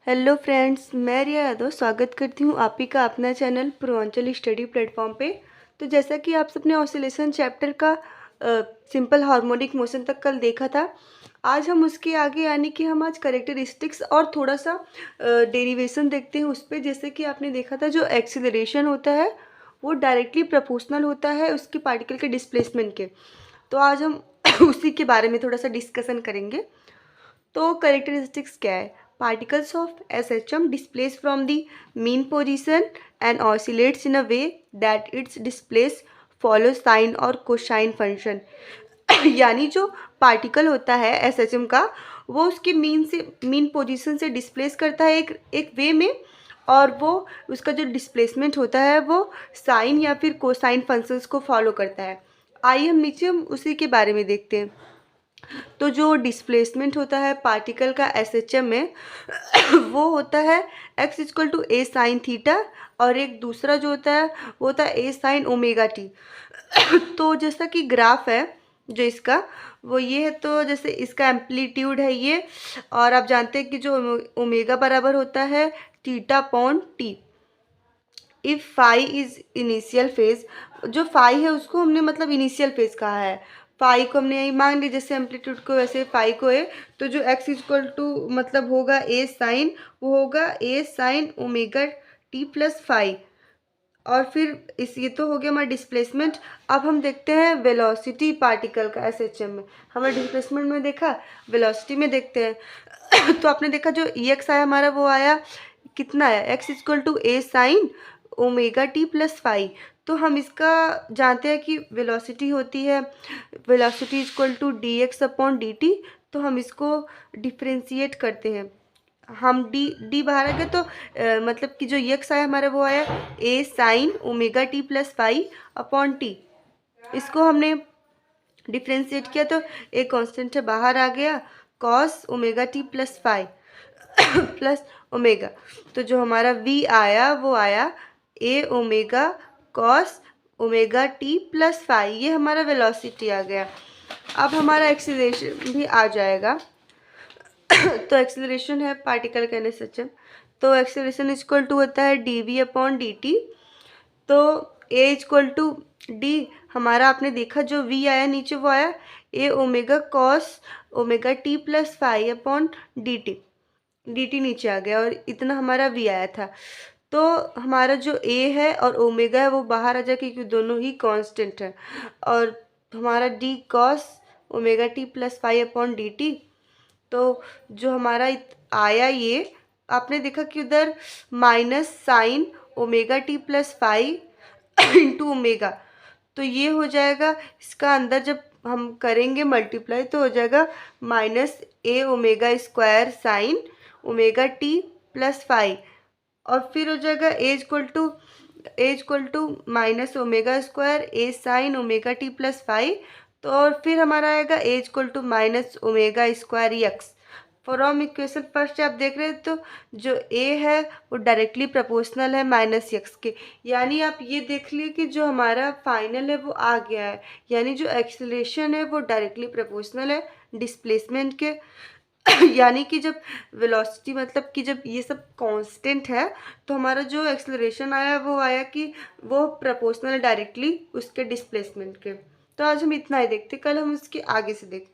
Hello friends, मैं रिया यादव स्वागत करती हूँ आप ही का अपना चैनल पूर्वांचल स्टडी प्लेटफॉर्म पे। तो जैसा कि आप सबने ऑसिलेशन चैप्टर का सिंपल हार्मोनिक मोशन तक कल देखा था, आज हम उसके आगे यानी कि हम आज करेक्टरिस्टिक्स और थोड़ा सा डेरिवेशन देखते हैं उस पर। जैसे कि आपने देखा था, जो एक्सीलरेशन होता है वो डायरेक्टली प्रोपोर्शनल होता है उसके पार्टिकल के डिस्प्लेसमेंट के। तो आज हम उसी के बारे में थोड़ा सा डिस्कशन करेंगे। तो करेक्टरिस्टिक्स क्या है? Particles of SHM displace from the mean position and oscillates in a way that its displace follow sine और कोसाइन फंक्शन। यानी जो पार्टिकल होता है SHM का, वो उसके मीन पोजीशन से डिस्प्लेस करता है एक वे में, और वो उसका जो डिस्प्लेसमेंट होता है वो साइन या फिर कोसाइन फंक्शंस को फॉलो करता है। आइए हम उसी के बारे में देखते हैं। तो जो डिस्प्लेसमेंट होता है पार्टिकल का SHM में वो होता है x equal to A sine theta, और एक दूसरा जो होता है वो होता है ए साइन ओमेगा टी। तो जैसा कि ग्राफ है जो इसका, वो ये है। तो जैसे इसका एम्पलीट्यूड है ये, और आप जानते हैं कि जो ओमेगा बराबर होता है theta upon t. If phi is initial phase, जो फाई है उसको हमने मतलब इनिशियल फेज कहा है। फाई को हमने यही मान ली, जैसे एम्पलीट्यूड को वैसे फाई को है। तो जो एक्स इक्वल टू मतलब होगा ए साइन, वो होगा A sine omega t plus phi. और फिर इस ये तो हो गया हमारा डिस्प्लेसमेंट। अब हम देखते हैं वेलोसिटी पार्टिकल का SHM में। हमें डिस्प्लेसमेंट में देखा, वेलोसिटी में देखते हैं। तो आपने देखा जो EX आया हमारा, वो आया कितना है, x equal to A sine omega t plus phi. तो हम इसका जानते हैं कि वेलोसिटी होती है velocity equal to d x upon d t. तो हम इसको डिफ्रेंशिएट करते हैं। हम डी बाहर आ गए तो मतलब कि जो यक्स आया हमारा, वो आया A sine omega t plus phi upon t. इसको हमने डिफ्रेंशिएट किया तो एक कांस्टेंट है बाहर आ गया, cos omega t plus phi plus omega. तो जो हमारा v आया वो आया A omega cos omega t plus phi. ये हमारा वेलोसिटी आ गया। अब हमारा एक्सीलरेशन भी आ जाएगा। तो एक्सीलरेशन है पार्टिकल का SHM। तो एक्सीलरेशन इक्वल टू होता है d v upon d t. तो ए इक्वल टू डी, हमारा आपने देखा जो v आया नीचे वो आया A omega cos omega t plus phi upon d t. D t नीचे आ गया और इतना हमारा v आया था। तो हमारा जो a है और ओमेगा है वो बाहर आ जाए, क्योंकि दोनों ही कांस्टेंट है। और हमारा d cos omega t plus five upon d t. तो जो हमारा आया, ये आपने देखा कि उधर minus sign omega t plus five into omega. तो ये हो जाएगा, इसका अंदर जब हम करेंगे मल्टीप्लाई तो हो जाएगा minus A omega square sine omega t plus five. और फिर हो जाएगा A equal to minus omega square A sine omega t plus five. तो और फिर हमारा आएगा A equal to minus omega square x. From equation first आप देख रहे हैं, तो जो ए है वो डायरेक्टली प्रोपोर्शनल है माइनस एक्स के। यानी आप ये देख लिए कि जो हमारा फाइनल है वो आ गया है। यानी जो एक्सीलरेशन है वो डायरेक्टली प्रोपोर्शनल है डिस्प्लेसमेंट के। यानी कि जब वेलोसिटी मतलब कि जब ये सब कांस्टेंट है, तो हमारा जो एक्सेलरेशन आया वो आया कि वो प्रोपोर्शनल डायरेक्टली उसके डिस्प्लेसमेंट के। तो आज हम इतना ही देखते, कल हम उसके आगे से देखते।